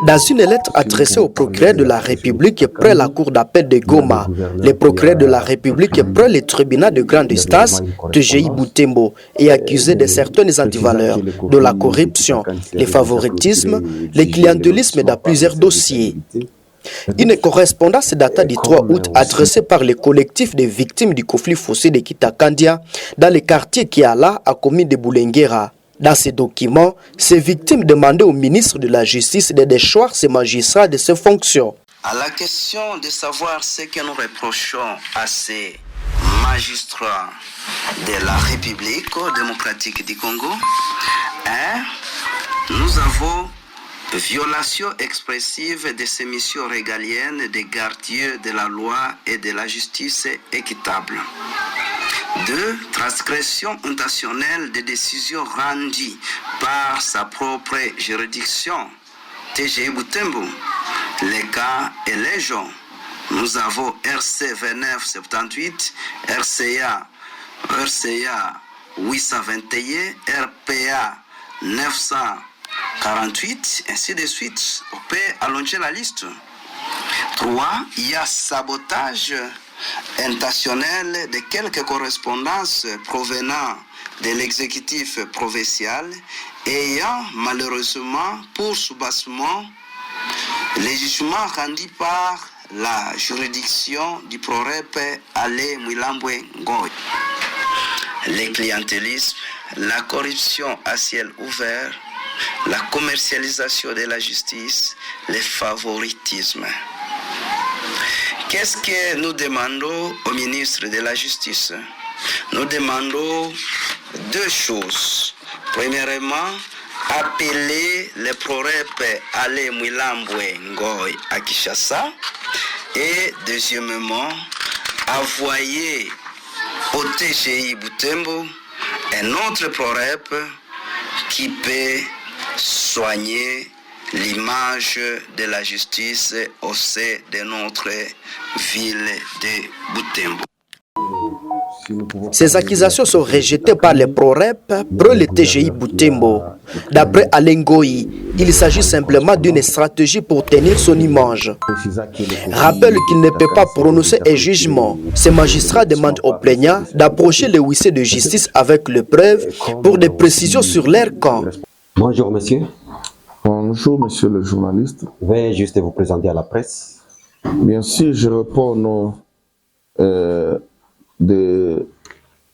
Dans une lettre adressée au procureur de la République près la cour d'appel de Goma, le procureur de la République près le tribunal de grande instance TGI Butembo est accusé de certaines antivaleurs, de la corruption, le favoritisme, le clientélisme dans plusieurs dossiers. Une correspondance data du 3 août adressée par le collectif des victimes du conflit fossé de Kitakandia dans le quartier Kiala à commune de Boulenguera. Dans ces documents, ces victimes demandaient au ministre de la Justice de déchoir ces magistrats de ses fonctions. À la question de savoir ce que nous reprochons à ces magistrats de la République démocratique du Congo, nous avons violation expressive de ces missions régaliennes des gardiens de la loi et de la justice équitable. 2. Transgression intentionnelle des décisions rendues par sa propre juridiction, TGI Butembo. Les cas et les gens. Nous avons RC 2978, RCA 821, RPA 948, ainsi de suite. On peut allonger la liste. 3. Il y a sabotage intentionnel de quelques correspondances provenant de l'exécutif provincial ayant malheureusement pour soubassement les jugements rendus par la juridiction du PROREP Ale Mwilambwe Ngoy. Le clientélisme, la corruption à ciel ouvert, la commercialisation de la justice, le favoritisme. Qu'est-ce que nous demandons au ministre de la Justice? Nous demandons deux choses. Premièrement, appeler le PROREP Ale Mwilambwe Ngoy à Kinshasa. Et deuxièmement, envoyer au TGI Butembo un autre PROREP qui peut soigner l'image de la justice au sein de notre ville de Butembo. Ces accusations sont rejetées par les PROREP pro le TGI Butembo. D'après Alain Ngoyi, il s'agit simplement d'une stratégie pour tenir son image. Rappelle qu'il ne peut pas prononcer un jugement. Ces magistrats demandent aux plaignants d'approcher le huissier de justice avec les preuves pour des précisions sur leur camp. Bonjour monsieur. Bonjour, monsieur le journaliste. Veuillez juste vous présenter à la presse. Bien sûr, je réponds au nom de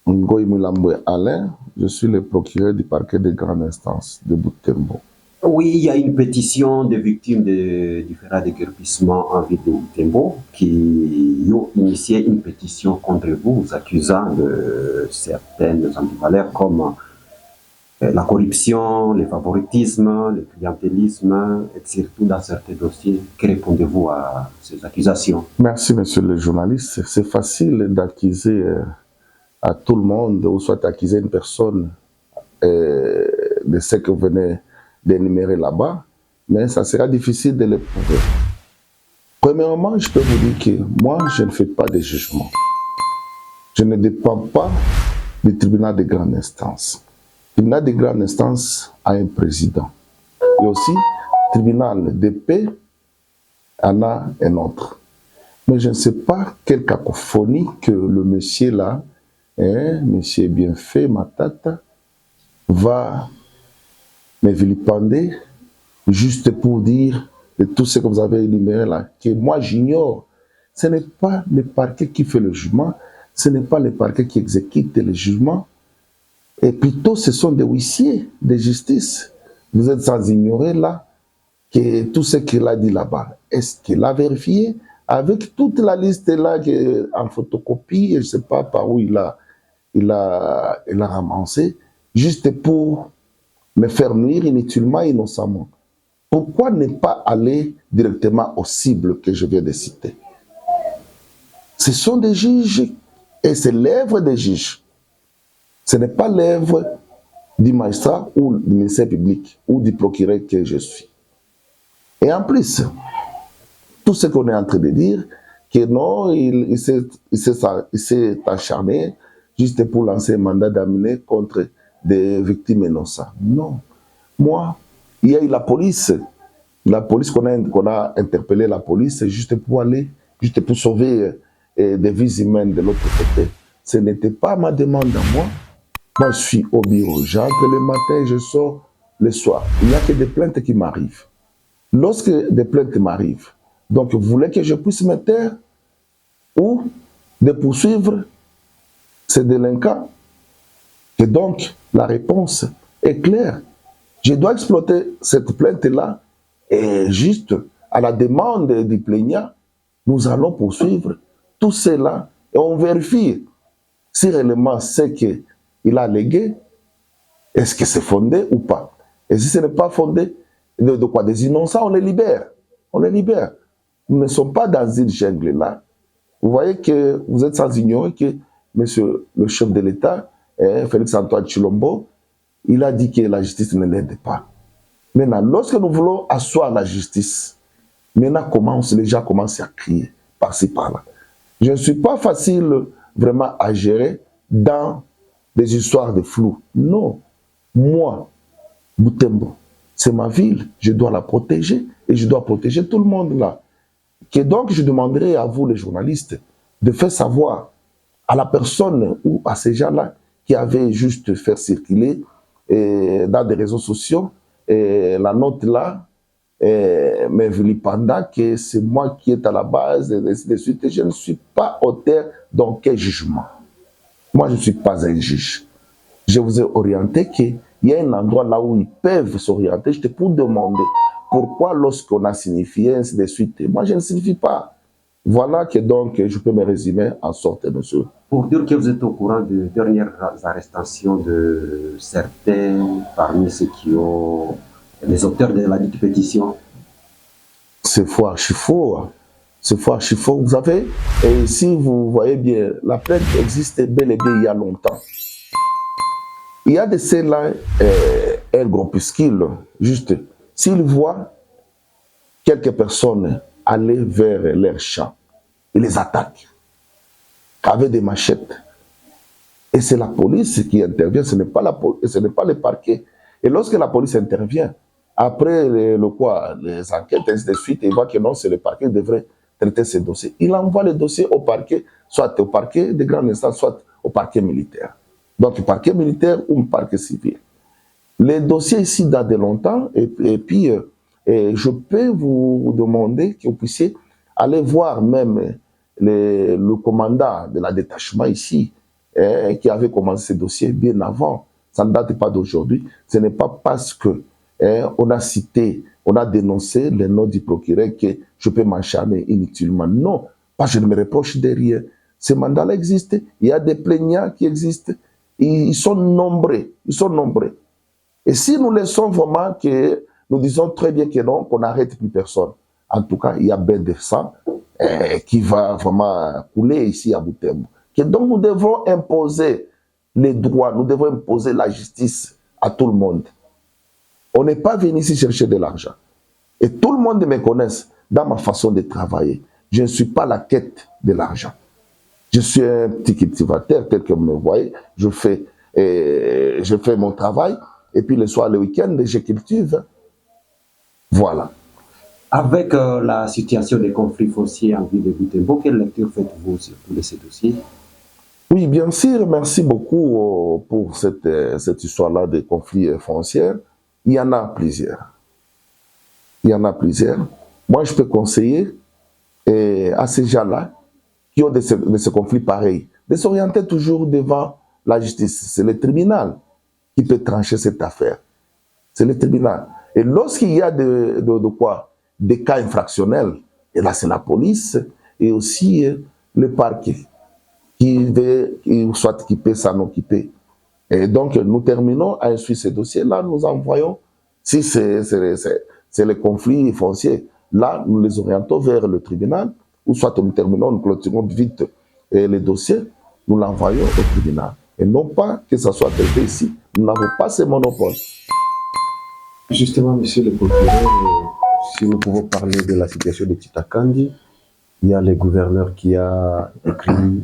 Ngoy Mwilambwe Alain. Je suis le procureur du parquet de grande instance de Butembo. Oui, il y a une pétition des victimes de différents déguerpissements en ville de Butembo qui ont initié une pétition contre vous, vous accusant de certaines antivaleurs comme la corruption, le favoritisme, le clientélisme, et surtout dans certains dossiers. Que répondez-vous à ces accusations? Merci, monsieur le journaliste. C'est facile d'accuser à tout le monde, ou soit accuser une personne de ce que vous venez d'énumérer là-bas, mais ça sera difficile de le prouver. Premièrement, je peux vous dire que moi, je ne fais pas de jugement. Je ne dépends pas du tribunal de grande instance. Le tribunal de grande instance a un président. Et aussi, le tribunal de paix en a un autre. Mais je ne sais pas quelle cacophonie que le monsieur là, monsieur Bienfait Matata, va me vilipender juste pour dire de tout ce que vous avez énuméré là, que moi j'ignore. Ce n'est pas le parquet qui fait le jugement, ce n'est pas le parquet qui exécute le jugement, et plutôt ce sont des huissiers de justice. Vous êtes sans ignorer là que tout ce qu'il a dit là-bas, est-ce qu'il a vérifié avec toute la liste là en photocopie, et je ne sais pas par où il a ramassé, juste pour me faire nuire inutilement, innocemment. Pourquoi ne pas aller directement aux cibles que je viens de citer? Ce sont des juges et c'est l'œuvre des juges. Ce n'est pas l'œuvre du magistrat ou du ministère public ou du procureur que je suis. Et en plus, tout ce qu'on est en train de dire, que non, il s'est acharné juste pour lancer un mandat d'amener contre des victimes innocentes. Non. Moi, il y a eu la police La police qu'on a interpellé la police, c'est juste pour aller, juste pour sauver des vies humaines de l'autre côté. Ce n'était pas ma demande à moi. Moi, je suis au bureau. J'entre le matin, je sors le soir. Il n'y a que des plaintes qui m'arrivent. Lorsque des plaintes m'arrivent, donc vous voulez que je puisse me taire ou de poursuivre ces délinquants? Et donc, la réponse est claire. Je dois exploiter cette plainte-là et juste à la demande du plaignant, nous allons poursuivre tout cela et on vérifie si réellement ce qu'il a allégué, est-ce que c'est fondé ou pas. Et si ce n'est pas fondé, de quoi? Des innocents, on les libère. On les libère. Nous ne sommes pas dans une jungle là. Vous voyez que vous êtes sans ignorer que monsieur le chef de l'État, Félix Antoine Tshilombo, il a dit que la justice ne l'aide pas. Maintenant, lorsque nous voulons asseoir la justice, maintenant les gens commencent à crier par-ci par-là. Je ne suis pas facile vraiment à gérer dans des histoires de flou. Non. Moi, Butembo, c'est ma ville, je dois la protéger et je dois protéger tout le monde là. Et donc, je demanderai à vous, les journalistes, de faire savoir à la personne ou à ces gens-là qui avaient juste fait circuler dans des réseaux sociaux la note là, mais vilipendant que c'est moi qui est à la base, et ainsi de suite. Et je ne suis pas auteur d'aucun jugement. Moi, je ne suis pas un juge. Je vous ai orienté qu'il y a un endroit là où ils peuvent s'orienter. J'étais pour demander pourquoi lorsqu'on a signifié ainsi de suite. Moi, je ne signifie pas. Voilà que donc je peux me résumer en sorte, monsieur. Pour dire que vous êtes au courant de dernières arrestations de certains parmi ceux qui ont les auteurs de la dite pétition. C'est faux, archi faux. C'est faux, archi faux. Vous savez, et si vous voyez bien, la plainte existait bel et bien il y a longtemps. Il y a de ceux-là, un groupuscule, juste, s'ils voient quelques personnes aller vers leur champ, ils les attaquent avec des machettes. Et c'est la police qui intervient, ce n'est pas le parquet. Et lorsque la police intervient, après les enquêtes, ainsi de suite, il voit que non, c'est le parquet qui devrait traiter ces dossiers. Il envoie les dossiers au parquet, soit au parquet de grande instance, soit au parquet militaire. Donc, parquet militaire ou parquet civil. Les dossiers ici datent de longtemps, et puis je peux vous demander que vous puissiez aller voir même le commandant de la détachement ici, qui avait commencé ce dossier bien avant. Ça ne date pas d'aujourd'hui. Ce n'est pas parce que on a cité, on a dénoncé le nom du procureur que je peux m'acharner inutilement. Non, parce que je ne me reproche de rien. Ces mandats-là existent. Il y a des plaignants qui existent. Ils sont nombreux. Ils sont nombreux. Et si nous laissons vraiment que nous disons très bien que non, qu'on n'arrête plus personne, en tout cas, il y a bien de sang qui va vraiment couler ici à Butembo. Donc nous devons imposer les droits, nous devons imposer la justice à tout le monde. On n'est pas venu ici chercher de l'argent. Et tout le monde me connaît dans ma façon de travailler. Je ne suis pas la quête de l'argent. Je suis un petit cultivateur, tel que vous me voyez. Je fais mon travail. Et puis le soir, le week-end, je cultive. Voilà. Avec la situation des conflits fonciers en ville de Butembo, quelle lecture faites-vous sur tous ces dossiers? Oui, bien sûr. Merci beaucoup pour cette histoire-là des conflits fonciers. Il y en a plusieurs. Il y en a plusieurs. Moi, je peux conseiller à ces gens-là qui ont de ces conflits pareils de s'orienter toujours devant la justice. C'est le tribunal qui peut trancher cette affaire. C'est le tribunal. Et lorsqu'il y a des cas infractionnels, et là c'est la police et aussi le parquet qui soit équipé, s'en occuper. Et donc nous terminons à suivre ces dossiers-là, nous envoyons, si c'est les conflits fonciers, là nous les orientons vers le tribunal, ou soit nous terminons, nous clôturons vite les dossiers, nous l'envoyons au tribunal. Et non pas que ça soit traité ici. Nous n'avons pas ce monopole. Justement, monsieur le procureur, si nous pouvons parler de la situation de Titakandi, il y a le gouverneur qui a écrit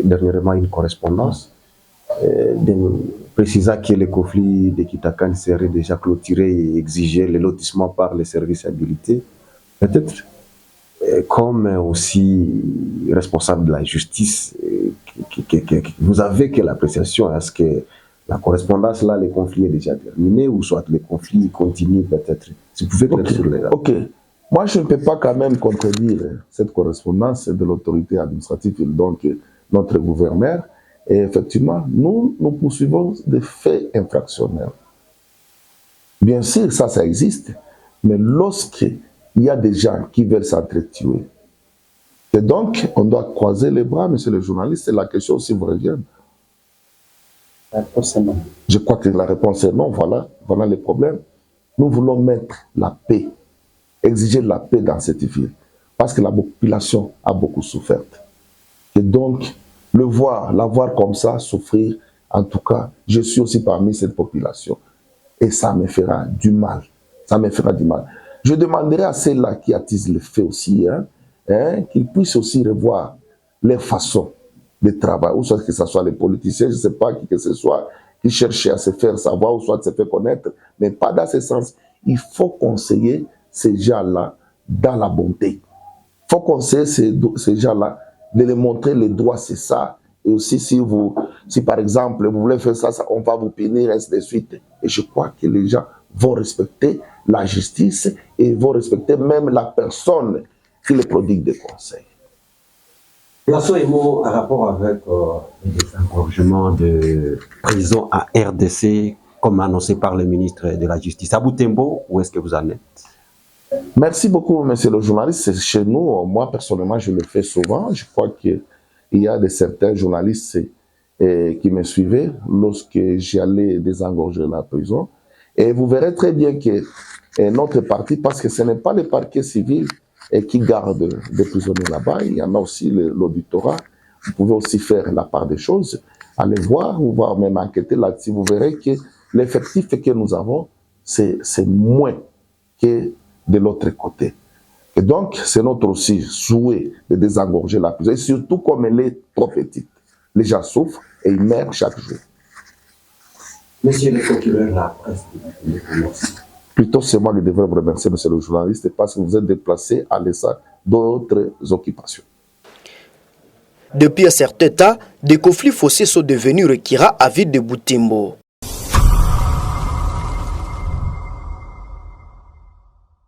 dernièrement une correspondance précisant que le conflit de Kitakan serait déjà clôturé et exigeait le lotissement par les services habilités. Peut-être comme aussi responsable de la justice, vous avez quelle appréciation? Est-ce que la correspondance là, le conflit est déjà terminé ou soit le conflit continue peut-être? Si vous pouvez Ok, sur les ok. Moi, je ne peux pas quand même contredire cette correspondance de l'autorité administrative, donc notre gouverneur. Et effectivement, nous poursuivons des faits infractionnels. Bien sûr, ça existe, mais lorsqu'il y a des gens qui veulent s'entretuer, et donc on doit croiser les bras, monsieur le journaliste, et la question aussi vous revient. La réponse est non. Je crois que la réponse est non, voilà le problème. Nous voulons mettre la paix, exiger la paix dans cette ville, parce que la population a beaucoup souffert. Et donc, la voir comme ça, souffrir, en tout cas, je suis aussi parmi cette population. Et ça me fera du mal. Ça me fera du mal. Je demanderai à ceux-là qui attisent le fait aussi, qu'ils puissent aussi revoir les façons de travail, ou soit que ce soit les politiciens, je ne sais pas qui que ce soit, qui cherchent à se faire savoir, ou soit se faire connaître, mais pas dans ce sens. Il faut conseiller ces gens-là dans la bonté. Il faut conseiller ces gens-là de les montrer les droits, c'est ça. Et aussi, si par exemple, vous voulez faire ça, on va vous punir, ainsi de suite. Et je crois que les gens vont respecter la justice et vont respecter même la personne qui les prodigue des conseils. Plaçons un mot en rapport avec le désengorgement de prison à RDC, comme annoncé par le ministre de la Justice. À Butembo, où est-ce que vous en êtes? Merci beaucoup, monsieur le journaliste. C'est chez nous, moi personnellement, je le fais souvent. Je crois qu'il y a certains journalistes qui me suivaient lorsque j'allais désengorger la prison. Et vous verrez très bien que notre parti, parce que ce n'est pas le parquet civil qui garde des prisonniers là-bas, il y en a aussi l'auditorat. Vous pouvez aussi faire la part des choses, allez voir, ou voir même enquêter là-dessus. Vous verrez que l'effectif que nous avons, c'est moins que de l'autre côté. Et donc, c'est notre aussi souhait de désengorger la prison, et surtout comme elle est trop petite. Les gens souffrent et ils meurent chaque jour. Monsieur le procureur, la presse, plutôt c'est moi qui devrais vous remercier, monsieur le journaliste, parce que vous êtes déplacé à laisser d'autres occupations. Depuis un certain temps, des conflits fonciers sont devenus récurrents à ville de Butembo.